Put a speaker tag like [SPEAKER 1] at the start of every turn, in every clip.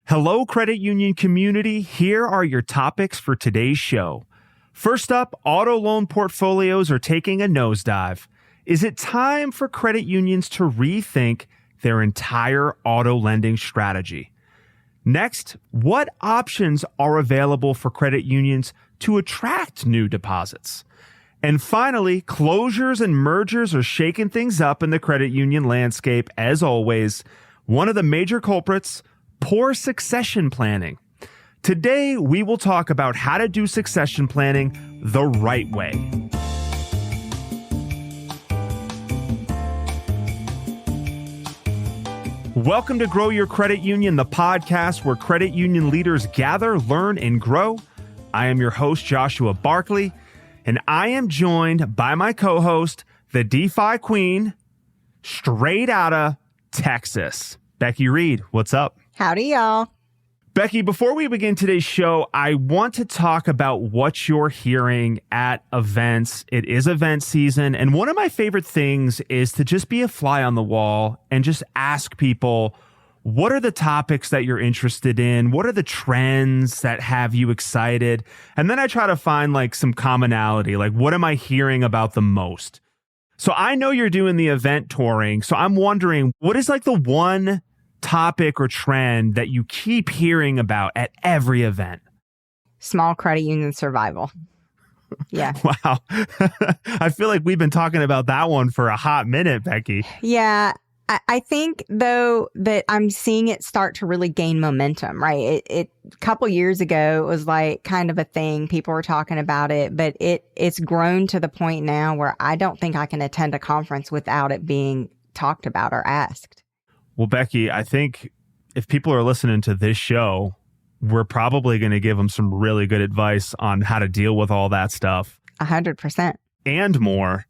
[SPEAKER 1] Hello, credit union community. Here are your topics for today's show. First up, auto loan portfolios are taking a nosedive. Is it time for credit unions to rethink their entire auto lending strategy? Next, what options are available for credit unions to attract new deposits? And finally, closures and mergers are shaking things up in the credit union landscape. As always, one of the major culprits, poor succession planning. Today, we will talk about how to do succession planning the right way. Welcome to Grow Your Credit Union, the podcast where credit union leaders gather, learn, and grow. I am your host, Joshua Barkley, and I am joined by my co-host, the DeFi Queen, straight out of Texas, Becky Reed. What's up?
[SPEAKER 2] Howdy, y'all.
[SPEAKER 1] Becky, before we begin today's show, I want to talk about what you're hearing at events. It is event season, and one of my favorite things is to just be a fly on the wall and just ask people, what are the topics that you're interested in? What are the trends that have you excited? And then I try to find like some commonality, like what am I hearing about the most? So I know you're doing the event touring, so I'm wondering, what is like the one topic or trend that you keep hearing about at every event?
[SPEAKER 2] Small credit union survival. Yeah.
[SPEAKER 1] Wow. I feel like we've been talking about that one for a hot minute, Becky.
[SPEAKER 2] Yeah. I think, though, that I'm seeing it start to really gain momentum, right? It a couple years ago, it was like kind of a thing. People were talking about it, but it's grown to the point now where I don't think I can attend a conference without it being talked about or asked.
[SPEAKER 1] Well, Becky, I think if people are listening to this show, we're probably going to give them some really good advice on how to deal with all that stuff.
[SPEAKER 2] 100%.
[SPEAKER 1] And more.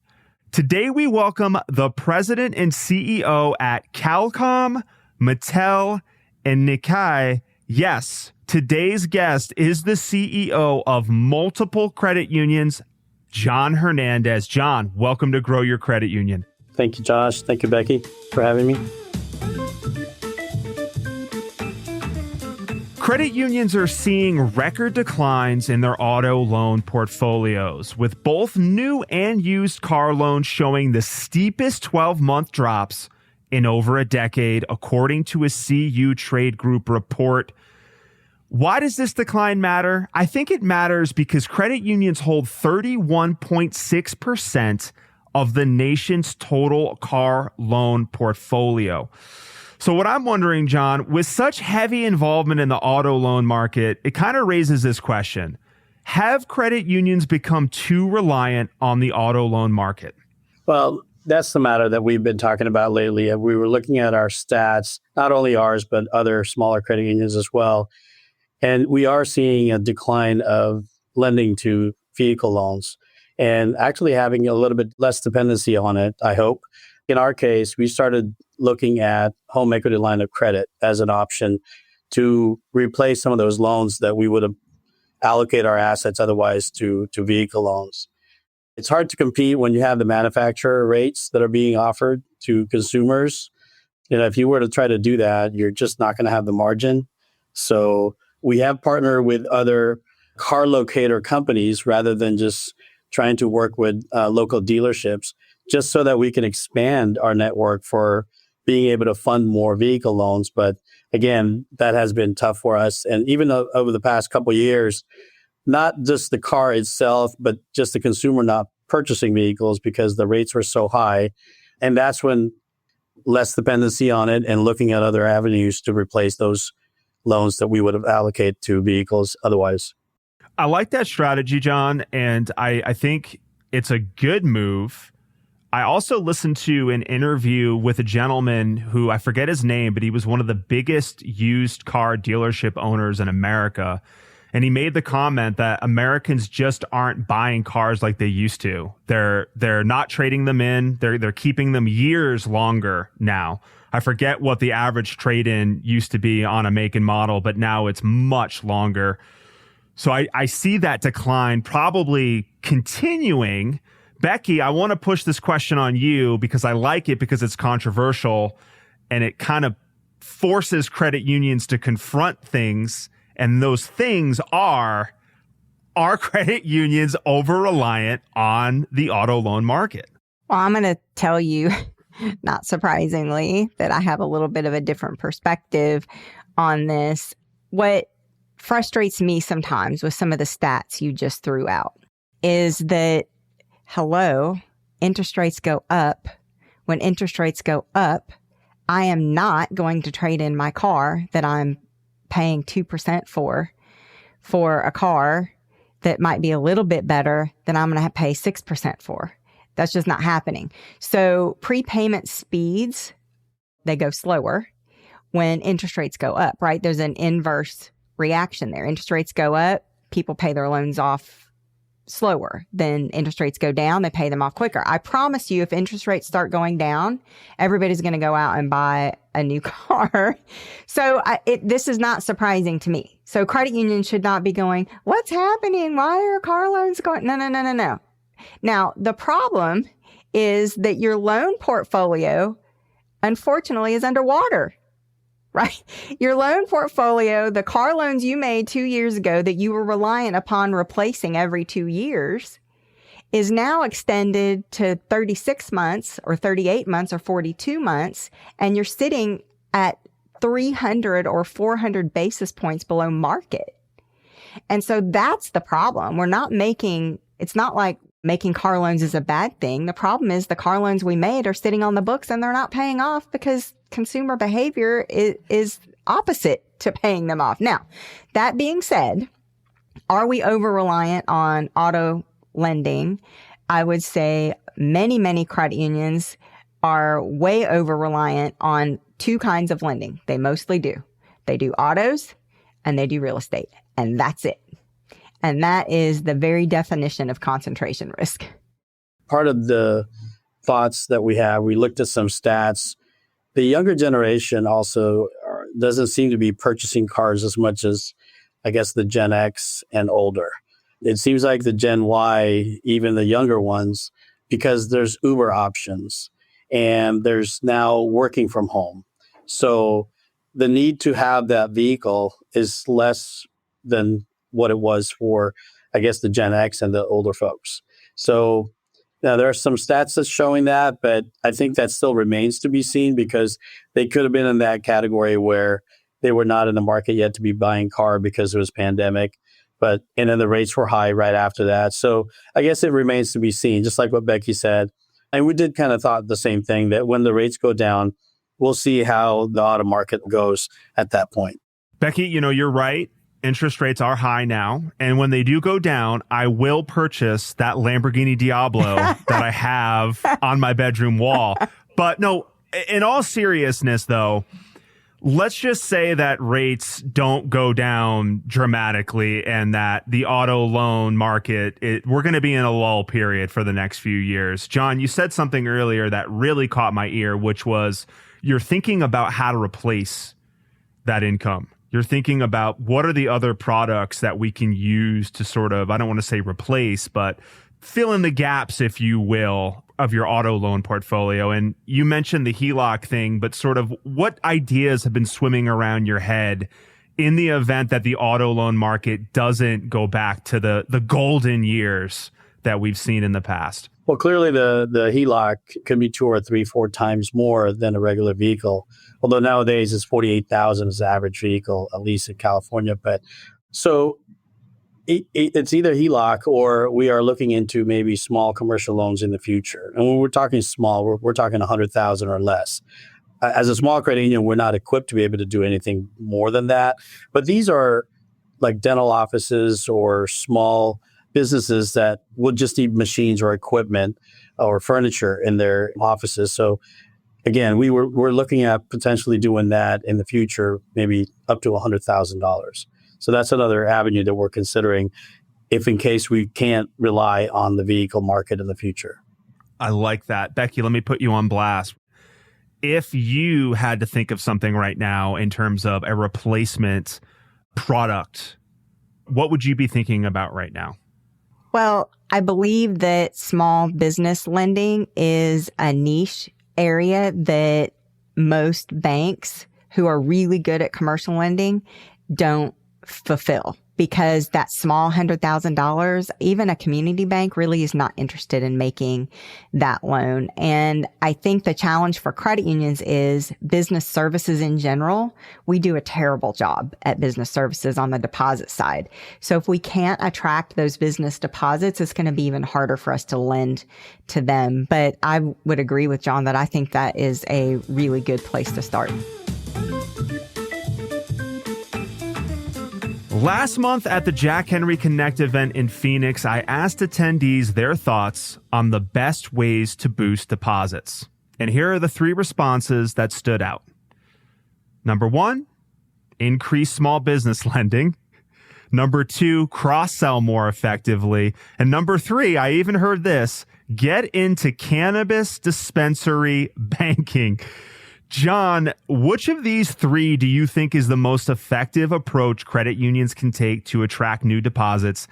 [SPEAKER 1] Today, we welcome the president and CEO at Qualcomm, Mattel, and Nikkei. Yes, today's guest is the CEO of multiple credit unions, John Hernandez. John, welcome to Grow Your Credit Union.
[SPEAKER 3] Thank you, Josh. Thank you, Becky, for having me.
[SPEAKER 1] Credit unions are seeing record declines in their auto loan portfolios, with both new and used car loans showing the steepest 12-month drops in over a decade, according to a CU Trade Group report. Why does this decline matter? I think it matters because credit unions hold 31.6% of the nation's total car loan portfolio. So what I'm wondering, John, with such heavy involvement in the auto loan market, it kind of raises this question. Have credit unions become too reliant on the auto loan market?
[SPEAKER 3] Well, that's the matter that we've been talking about lately. We were looking at our stats, not only ours, but other smaller credit unions as well. And we are seeing a decline of lending to vehicle loans and actually having a little bit less dependency on it, I hope. In our case, we started looking at home equity line of credit as an option to replace some of those loans that we would have allocate our assets otherwise to vehicle loans. It's hard to compete when you have the manufacturer rates that are being offered to consumers. If you were to try to do that, you're just not going to have the margin. So we have partnered with other car locator companies rather than just trying to work with local dealerships, just so that we can expand our network for being able to fund more vehicle loans. But again, that has been tough for us. And even over the past couple of years, not just the car itself, but just the consumer not purchasing vehicles because the rates were so high. And that's when less dependency on it and looking at other avenues to replace those loans that we would have allocated to vehicles otherwise.
[SPEAKER 1] I like that strategy, John, and I think it's a good move. I also listened to an interview with a gentleman who, I forget his name, but he was one of the biggest used car dealership owners in America. And he made the comment that Americans just aren't buying cars like they used to. They're not trading them in. They're keeping them years longer now. I forget what the average trade-in used to be on a make and model, but now it's much longer. So I see that decline probably continuing. Becky, I want to push this question on you because I like it because it's controversial and it kind of forces credit unions to confront things. And those things are credit unions over-reliant on the auto loan market?
[SPEAKER 2] Well, I'm going to tell you, not surprisingly, that I have a little bit of a different perspective on this. What frustrates me sometimes with some of the stats you just threw out is that, interest rates go up. When interest rates go up, I am not going to trade in my car that I'm paying 2% for a car that might be a little bit better than I'm going to pay 6% for. That's just not happening. So prepayment speeds, they go slower when interest rates go up, right? There's an inverse reaction there. Interest rates go up, people pay their loans off slower. Then interest rates go down, they pay them off quicker. I promise you, if interest rates start going down, everybody's going to go out and buy a new car. So this is not surprising to me. So credit unions should not be going, what's happening? Why are car loans going? No. Now, the problem is that your loan portfolio, unfortunately, is underwater. Right? Your loan portfolio, the car loans you made 2 years ago that you were reliant upon replacing every 2 years, is now extended to 36 months or 38 months or 42 months. And you're sitting at 300 or 400 basis points below market. And so that's the problem. It's not like making car loans is a bad thing. The problem is the car loans we made are sitting on the books and they're not paying off because consumer behavior is opposite to paying them off. Now, that being said, are we over-reliant on auto lending? I would say many credit unions are way over-reliant on two kinds of lending. They mostly do. They do autos and they do real estate. And that's it. And that is the very definition of concentration risk.
[SPEAKER 3] Part of the thoughts that we have, we looked at some stats. The younger generation also doesn't seem to be purchasing cars as much as, I guess, the Gen X and older. It seems like the Gen Y, even the younger ones, because there's Uber options and there's now working from home. So the need to have that vehicle is less than what it was for, I guess, the Gen X and the older folks. So now there are some stats that's showing that, but I think that still remains to be seen because they could have been in that category where they were not in the market yet to be buying car because it was pandemic. And then the rates were high right after that. So I guess it remains to be seen, just like what Becky said. And we did kind of thought the same thing, that when the rates go down, we'll see how the auto market goes at that point.
[SPEAKER 1] Becky, you're right. Interest rates are high now. And when they do go down, I will purchase that Lamborghini Diablo that I have on my bedroom wall. But no, in all seriousness, though, let's just say that rates don't go down dramatically and that the auto loan market, we're going to be in a lull period for the next few years. John, you said something earlier that really caught my ear, which was you're thinking about how to replace that income. You're thinking about what are the other products that we can use to sort of, I don't want to say replace, but fill in the gaps, if you will, of your auto loan portfolio. And you mentioned the HELOC thing, but sort of what ideas have been swimming around your head in the event that the auto loan market doesn't go back to the golden years that we've seen in the past?
[SPEAKER 3] Well, clearly the HELOC can be 2 or 3, 4 times more than a regular vehicle. Although nowadays it's $48,000 as the average vehicle, at least in California. But so it's either HELOC or we are looking into maybe small commercial loans in the future. And when we're talking small, we're talking 100,000 or less. As a small credit union, we're not equipped to be able to do anything more than that. But these are like dental offices or small businesses that would just need machines or equipment or furniture in their offices. So again, we're looking at potentially doing that in the future, maybe up to $100,000. So that's another avenue that we're considering if in case we can't rely on the vehicle market in the future.
[SPEAKER 1] I like that. Becky, let me put you on blast. If you had to think of something right now in terms of a replacement product, what would you be thinking about right now?
[SPEAKER 2] Well, I believe that small business lending is a niche area that most banks who are really good at commercial lending don't fulfill, because that small $100,000, even a community bank really is not interested in making that loan. And I think the challenge for credit unions is business services in general. We do a terrible job at business services on the deposit side. So if we can't attract those business deposits, it's going to be even harder for us to lend to them. But I would agree with John that I think that is a really good place to start.
[SPEAKER 1] Last month at the Jack Henry Connect event in Phoenix, I asked attendees their thoughts on the best ways to boost deposits. And here are the 3 responses that stood out. Number 1, increase small business lending. Number 2, cross-sell more effectively. And number 3, I even heard this, get into cannabis dispensary banking. John, which of these 3 do you think is the most effective approach credit unions can take to attract new deposits?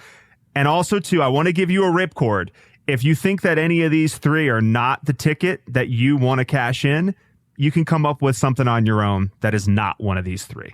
[SPEAKER 1] And also, too, I want to give you a ripcord. If you think that any of these 3 are not the ticket that you want to cash in, you can come up with something on your own that is not one of these 3.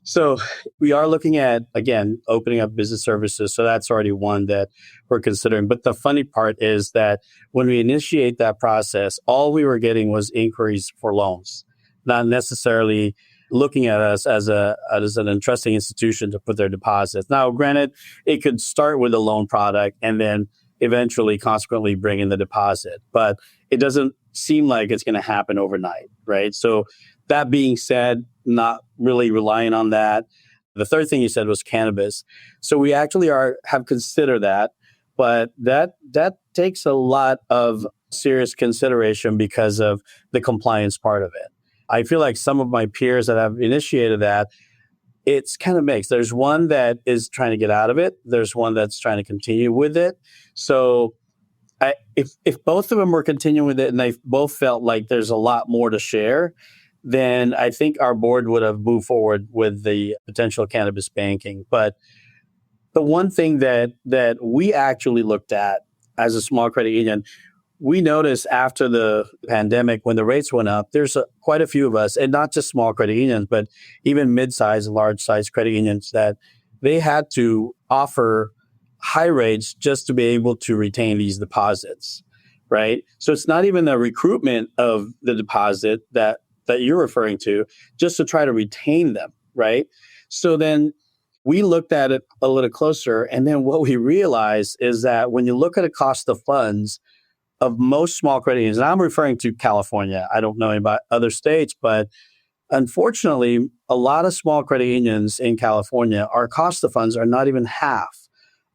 [SPEAKER 3] So we are looking at, again, opening up business services. So that's already one that we're considering. But the funny part is that when we initiate that process, all we were getting was inquiries for loans, not necessarily looking at us as an interesting institution to put their deposits. Now, granted, it could start with a loan product and then eventually consequently bring in the deposit. But it doesn't seem like it's going to happen overnight, right? So that being said, not really relying on that. The third thing you said was cannabis. So we actually have considered that, but that takes a lot of serious consideration because of the compliance part of it. I feel like some of my peers that have initiated that, it's kind of mixed. There's one that is trying to get out of it. There's one that's trying to continue with it. So if both of them were continuing with it and they both felt like there's a lot more to share, then I think our board would have moved forward with the potential cannabis banking. But the one thing that we actually looked at as a small credit union, we noticed after the pandemic, when the rates went up, there's quite a few of us, and not just small credit unions, but even mid-size and large-size credit unions, that they had to offer high rates just to be able to retain these deposits, right? So it's not even the recruitment of the deposit that you're referring to, just to try to retain them, right? So then we looked at it a little closer, and then what we realized is that when you look at the cost of funds of most small credit unions, and I'm referring to California, I don't know about other states, but unfortunately, a lot of small credit unions in California, our cost of funds are not even half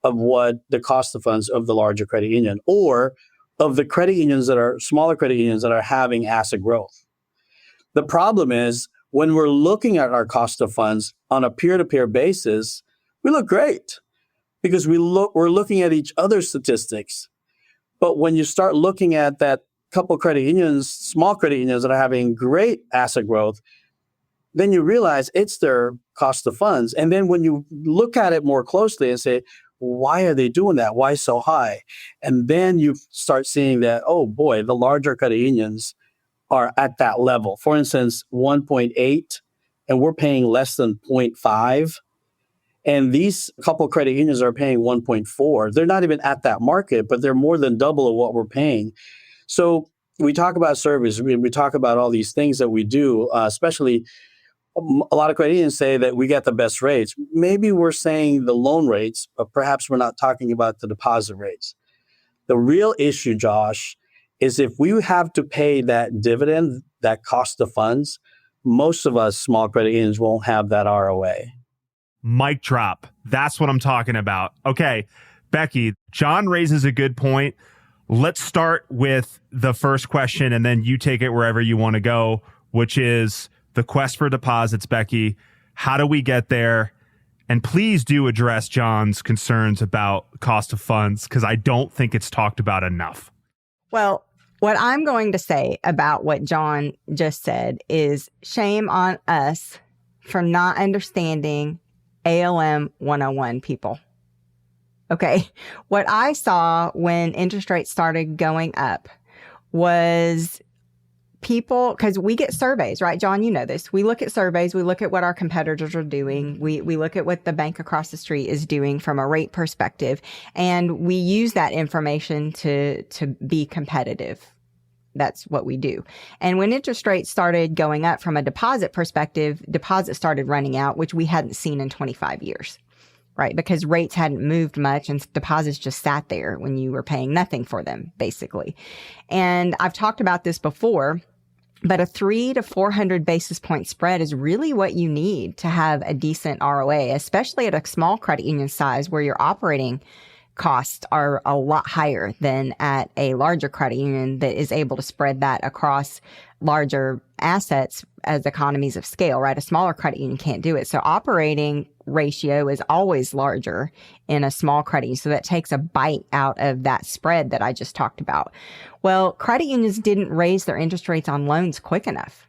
[SPEAKER 3] of what the cost of funds of the larger credit union, or of the credit unions that are smaller credit unions that are having asset growth. The problem is when we're looking at our cost of funds on a peer-to-peer basis, we look great because we're looking at each other's statistics. But when you start looking at that couple credit unions, small credit unions that are having great asset growth, then you realize it's their cost of funds. And then when you look at it more closely and say, why are they doing that? Why so high? And then you start seeing that, oh boy, the larger credit unions are at that level. For instance, 1.8, and we're paying less than 0.5. And these couple credit unions are paying 1.4. They're not even at that market, but they're more than double of what we're paying. So we talk about service. We talk about all these things that we do, especially a lot of credit unions say that we get the best rates. Maybe we're saying the loan rates, but perhaps we're not talking about the deposit rates. The real issue, Josh, is if we have to pay that dividend, that cost of funds, most of us small credit unions won't have that ROA.
[SPEAKER 1] Mic drop. That's what I'm talking about. Okay, Becky, John raises a good point. Let's start with the first question, and then you take it wherever you want to go, which is the quest for deposits, Becky. How do we get there? And please do address John's concerns about cost of funds, because I don't think it's talked about enough.
[SPEAKER 2] Well, what I'm going to say about what John just said is shame on us for not understanding ALM 101, people. Okay. What I saw when interest rates started going up was people, because we get surveys, right, John? You know this. We look at surveys. We look at what our competitors are doing. We look at what the bank across the street is doing from a rate perspective, and we use that information to be competitive. That's what we do. And when interest rates started going up from a deposit perspective, deposits started running out, which we hadn't seen in 25 years. Right, because rates hadn't moved much and deposits just sat there when you were paying nothing for them, basically. And I've talked about this before, but a 300 to 400 basis point spread is really what you need to have a decent ROA, especially at a small credit union size where your operating costs are a lot higher than at a larger credit union that is able to spread that across larger assets as economies of scale, right? A smaller credit union can't do it. So operating ratio is always larger in a small credit union. So that takes a bite out of that spread that I just talked about. Well, credit unions didn't raise their interest rates on loans quick enough.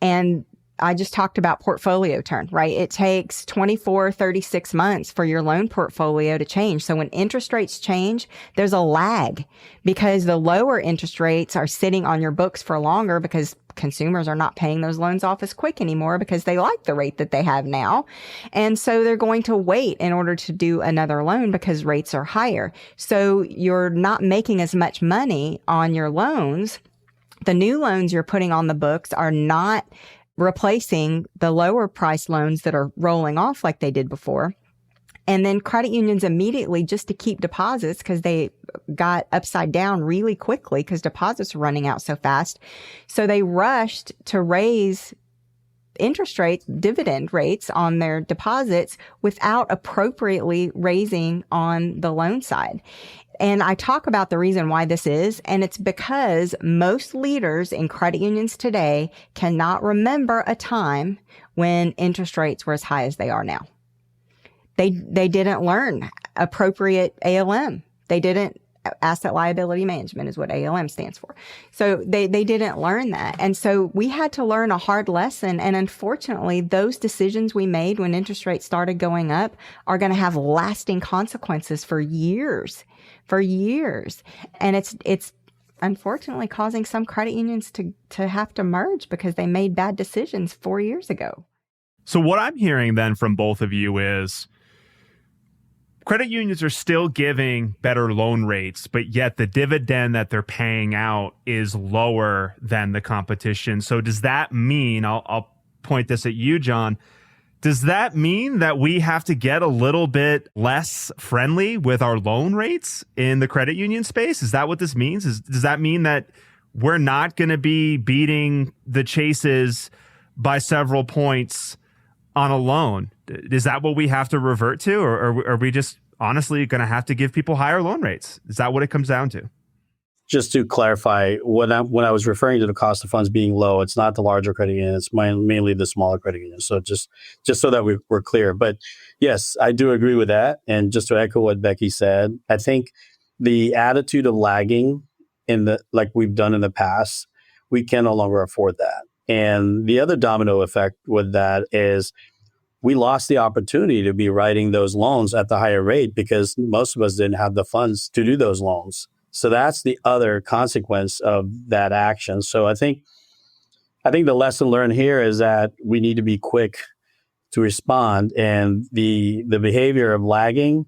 [SPEAKER 2] And I just talked about portfolio turn, right? It takes 24, 36 months for your loan portfolio to change. So when interest rates change, there's a lag because the lower interest rates are sitting on your books for longer because consumers are not paying those loans off as quick anymore because they like the rate that they have now. And so they're going to wait in order to do another loan because rates are higher. So you're not making as much money on your loans. The new loans you're putting on the books are not replacing the lower price loans that are rolling off like they did before. And then credit unions immediately, just to keep deposits, because they got upside down really quickly because deposits are running out so fast. So they rushed to raise interest rates, dividend rates on their deposits without appropriately raising on the loan side. And I talk about the reason why this is, and it's because most leaders in credit unions today cannot remember a time when interest rates were as high as they are now. They didn't learn appropriate ALM. They didn't, asset liability management is what ALM stands for. So they didn't learn that. And so we had to learn a hard lesson. And unfortunately, those decisions we made when interest rates started going up are going to have lasting consequences for years. And it's unfortunately causing some credit unions to have to merge because they made bad decisions 4 years ago.
[SPEAKER 1] So what I'm hearing then from both of you is credit unions are still giving better loan rates, but yet the dividend that they're paying out is lower than the competition. So does that mean, I'll point this at you, John, does that mean that we have to get a little bit less friendly with our loan rates in the credit union space? Is that what this means? Does that mean that we're not going to be beating the Chases by several points on a loan? Is that what we have to revert to? Or are we just honestly going to have to give people higher loan rates? Is that what it comes down to?
[SPEAKER 3] Just to clarify, when I was referring to the cost of funds being low, it's not the larger credit union, it's mainly the smaller credit union. So just so that we're clear. But yes, I do agree with that. And just to echo what Becky said, I think the attitude of lagging like we've done in the past, we can no longer afford that. And the other domino effect with that is we lost the opportunity to be writing those loans at the higher rate because most of us didn't have the funds to do those loans. So that's the other consequence of that action. So I think the lesson learned here is that we need to be quick to respond, and the behavior of lagging,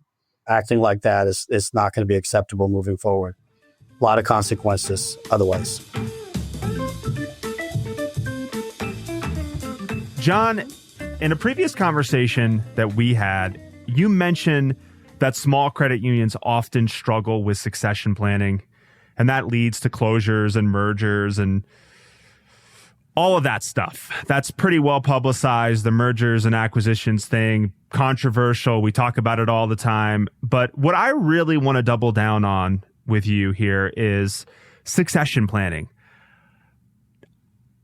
[SPEAKER 3] acting like that is not going to be acceptable moving forward. A lot of consequences otherwise.
[SPEAKER 1] John, in a previous conversation that we had, you mentioned that small credit unions often struggle with succession planning, and that leads to closures and mergers and all of that stuff. That's pretty well publicized, the mergers and acquisitions thing, controversial. We talk about it all the time. But what I really want to double down on with you here is succession planning.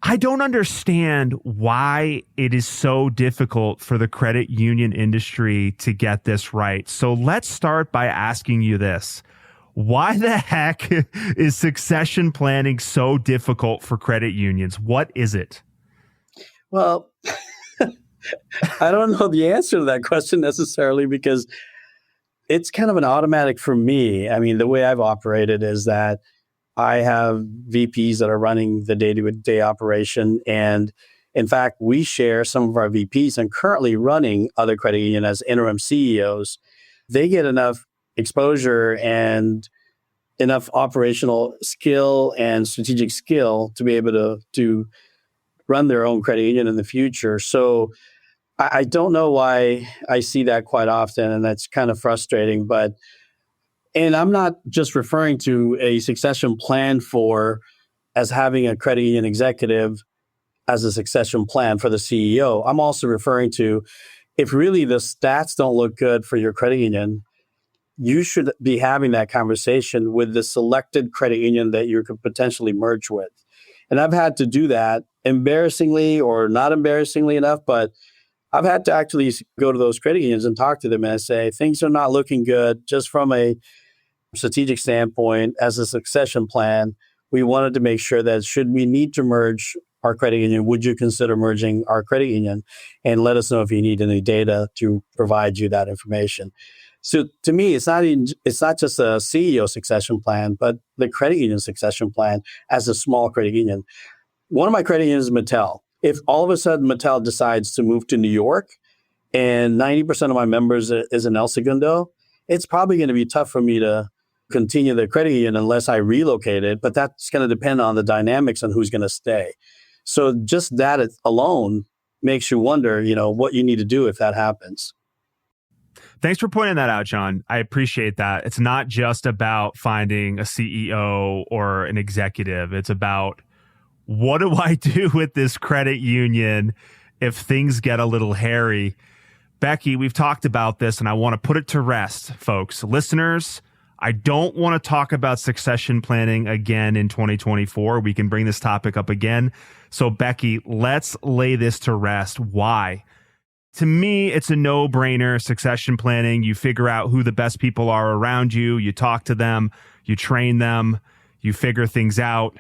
[SPEAKER 1] I don't understand why it is so difficult for the credit union industry to get this right. So let's start by asking you this. Why the heck is succession planning so difficult for credit unions? What is it?
[SPEAKER 3] Well, I don't know the answer to that question necessarily because it's kind of an automatic for me. I mean, the way I've operated is that I have VPs that are running the day-to-day operation. And in fact, we share some of our VPs and currently running other credit union as interim CEOs. They get enough exposure and enough operational skill and strategic skill to be able to run their own credit union in the future. So I don't know why I see that quite often, and that's kind of frustrating. And I'm not just referring to a succession plan as having a credit union executive as a succession plan for the CEO. I'm also referring to if really the stats don't look good for your credit union, you should be having that conversation with the selected credit union that you could potentially merge with. And I've had to do that embarrassingly or not embarrassingly enough, but I've had to actually go to those credit unions and talk to them and say, things are not looking good just from a strategic standpoint. As a succession plan, we wanted to make sure that should we need to merge our credit union, would you consider merging our credit union? And let us know if you need any data to provide you that information. So to me, it's not just a CEO succession plan, but the credit union succession plan as a small credit union. One of my credit unions is Mattel. If all of a sudden Mattel decides to move to New York and 90% of my members is in El Segundo, it's probably going to be tough for me to continue the credit union unless I relocate it, but that's going to depend on the dynamics and who's going to stay. So just that alone makes you wonder, what you need to do if that happens.
[SPEAKER 1] Thanks for pointing that out, John. I appreciate that. It's not just about finding a CEO or an executive. It's about, what do I do with this credit union if things get a little hairy? Becky, we've talked about this, and I want to put it to rest, folks. Listeners, I don't want to talk about succession planning again in 2024. We can bring this topic up again. So, Becky, let's lay this to rest. Why? To me, it's a no-brainer, succession planning. You figure out who the best people are around you. You talk to them. You train them. You figure things out.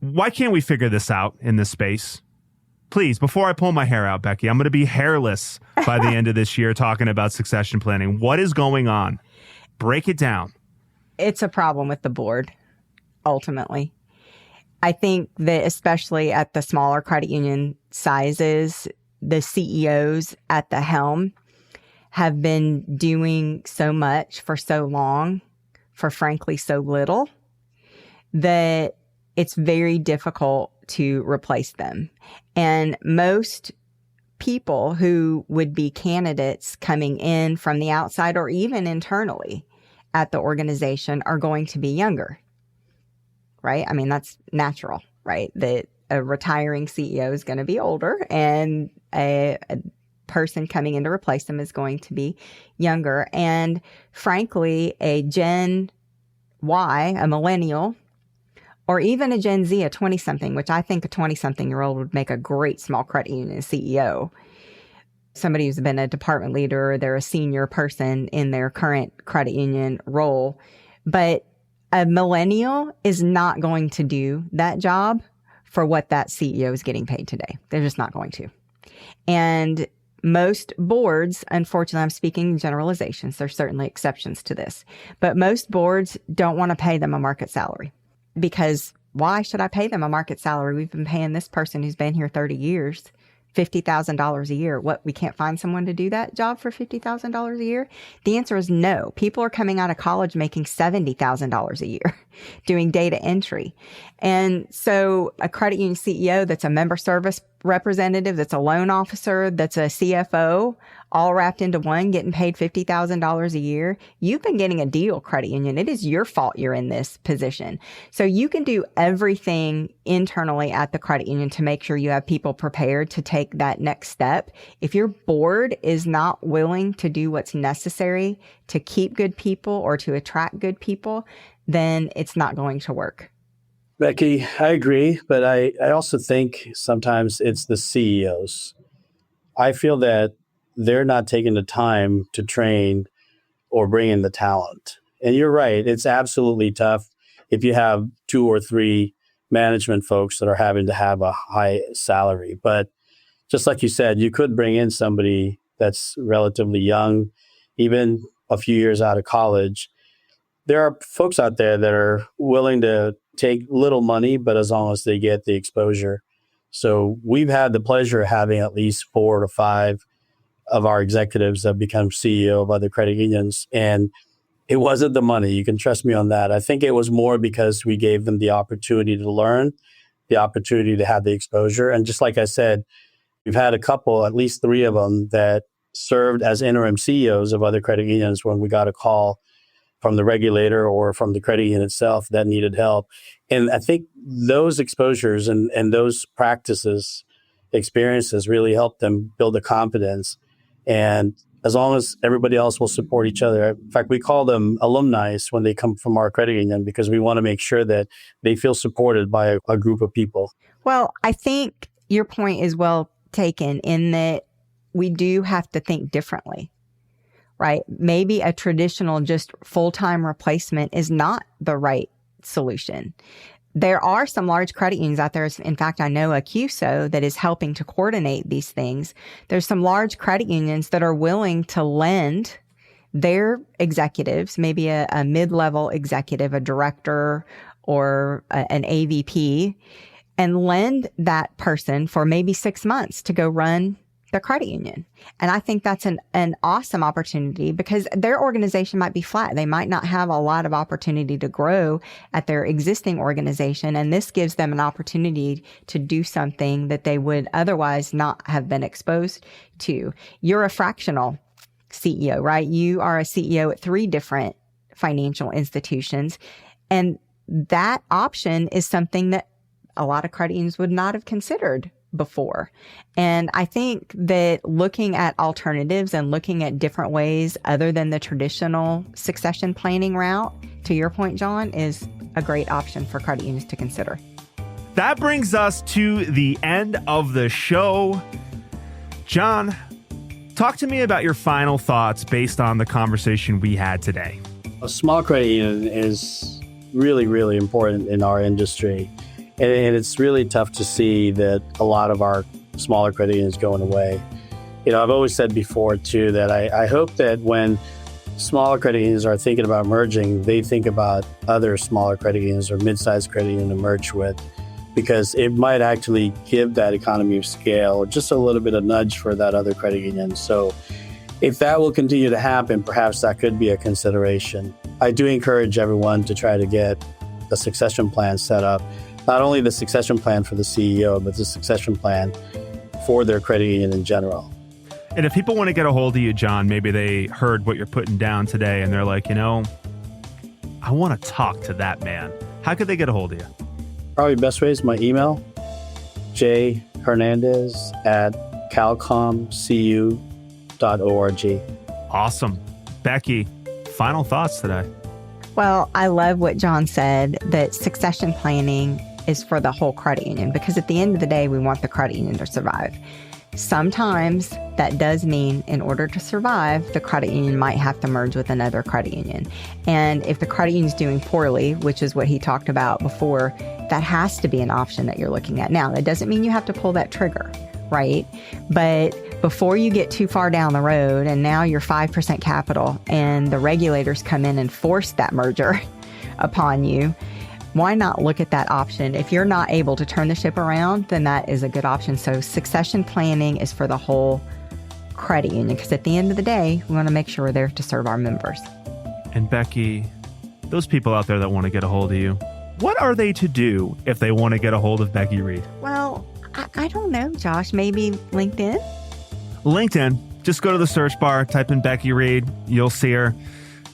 [SPEAKER 1] Why can't we figure this out in this space? Please, before I pull my hair out, Becky, I'm going to be hairless by the end of this year talking about succession planning. What is going on? Break it down.
[SPEAKER 2] It's a problem with the board, ultimately. I think that especially at the smaller credit union sizes, the CEOs at the helm have been doing so much for so long, for frankly so little, that it's very difficult to replace them. And most people who would be candidates coming in from the outside or even internally at the organization are going to be younger, right? I mean, that's natural, right? That a retiring CEO is going to be older and a person coming in to replace them is going to be younger. And frankly, a Gen Y, a millennial, or even a Gen Z, a 20-something, which I think a 20-something-year-old would make a great small credit union CEO. Somebody who's been a department leader, they're a senior person in their current credit union role. But a millennial is not going to do that job for what that CEO is getting paid today. They're just not going to. And most boards, unfortunately, I'm speaking generalizations. There's certainly exceptions to this, but most boards don't want to pay them a market salary. Because why should I pay them a market salary? We've been paying this person who's been here 30 years, $50,000 a year. What, we can't find someone to do that job for $50,000 a year? The answer is no. People are coming out of college making $70,000 a year doing data entry. And so a credit union CEO that's a member service representative, that's a loan officer, that's a CFO, all wrapped into one, getting paid $50,000 a year. You've been getting a deal, credit union. It is your fault you're in this position. So you can do everything internally at the credit union to make sure you have people prepared to take that next step. If your board is not willing to do what's necessary to keep good people or to attract good people, then it's not going to work.
[SPEAKER 3] Becky, I agree, but I also think sometimes it's the CEOs. I feel that they're not taking the time to train or bring in the talent. And you're right, it's absolutely tough if you have 2 or 3 management folks that are having to have a high salary. But just like you said, you could bring in somebody that's relatively young, even a few years out of college, there are folks out there that are willing to take little money, but as long as they get the exposure. So we've had the pleasure of having at least 4 to 5 of our executives that become CEO of other credit unions. And it wasn't the money. You can trust me on that. I think it was more because we gave them the opportunity to learn, the opportunity to have the exposure. And just like I said, we've had a couple, at least 3 of them, that served as interim CEOs of other credit unions when we got a call from the regulator or from the credit union itself that needed help. And I think those exposures and those practices, experiences really helped them build the confidence. And as long as everybody else will support each other. In fact, we call them alumni when they come from our credit union because we want to make sure that they feel supported by a group of people.
[SPEAKER 2] Well, I think your point is well taken in that we do have to think differently, right? Maybe a traditional just full-time replacement is not the right solution. There are some large credit unions out there. In fact, I know a QSO that is helping to coordinate these things. There's some large credit unions that are willing to lend their executives, maybe a mid-level executive, a director, or an AVP, and lend that person for maybe 6 months to go run the credit union. And I think that's an awesome opportunity because their organization might be flat. They might not have a lot of opportunity to grow at their existing organization. And this gives them an opportunity to do something that they would otherwise not have been exposed to. You're a fractional CEO, right? You are a CEO at 3 different financial institutions. And that option is something that a lot of credit unions would not have considered before. And I think that looking at alternatives and looking at different ways other than the traditional succession planning route, to your point, John, is a great option for credit unions to consider.
[SPEAKER 1] That brings us to the end of the show. John, talk to me about your final thoughts based on the conversation we had today.
[SPEAKER 3] A small credit union is really, really important in our industry. And it's really tough to see that a lot of our smaller credit unions going away. You know, I've always said before, too, that I hope that when smaller credit unions are thinking about merging, they think about other smaller credit unions or mid-sized credit union to merge with, because it might actually give that economy of scale just a little bit of nudge for that other credit union. So if that will continue to happen, perhaps that could be a consideration. I do encourage everyone to try to get a succession plan set up. Not only the succession plan for the CEO, but the succession plan for their credit union in general.
[SPEAKER 1] And if people want to get a hold of you, John, maybe they heard what you're putting down today and they're like, you know, I want to talk to that man. How could they get a hold of you?
[SPEAKER 3] Probably the best way is my email, jhernandez@calcomcu.org.
[SPEAKER 1] Awesome. Becky, final thoughts today.
[SPEAKER 2] Well, I love what John said, that succession planning is for the whole credit union, because at the end of the day, we want the credit union to survive. Sometimes that does mean in order to survive, the credit union might have to merge with another credit union. And if the credit union is doing poorly, which is what he talked about before, that has to be an option that you're looking at. Now, that doesn't mean you have to pull that trigger, right? But before you get too far down the road and now you're 5% capital and the regulators come in and force that merger upon you, why not look at that option? If you're not able to turn the ship around, then that is a good option. So succession planning is for the whole credit union, because at the end of the day, we want to make sure we're there to serve our members.
[SPEAKER 1] And Becky, those people out there that want to get a hold of you, what are they to do if they want to get a hold of Becky Reed?
[SPEAKER 2] Well, I don't know, Josh. Maybe LinkedIn?
[SPEAKER 1] LinkedIn. Just go to the search bar, type in Becky Reed. You'll see her.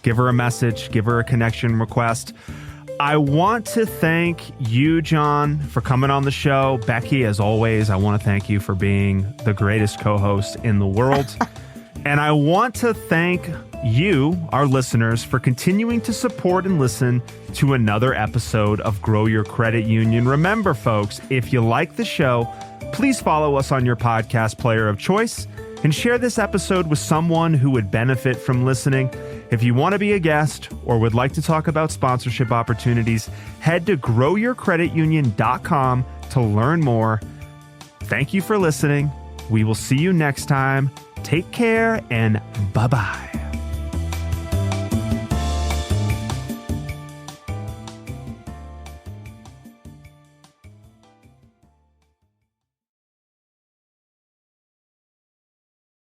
[SPEAKER 1] Give her a message. Give her a connection request. I want to thank you, John, for coming on the show. Becky, as always, I want to thank you for being the greatest co-host in the world. And I want to thank you, our listeners, for continuing to support and listen to another episode of Grow Your Credit Union. Remember, folks, if you like the show, please follow us on your podcast player of choice and share this episode with someone who would benefit from listening. If you want to be a guest or would like to talk about sponsorship opportunities, head to growyourcreditunion.com to learn more. Thank you for listening. We will see you next time. Take care and bye-bye.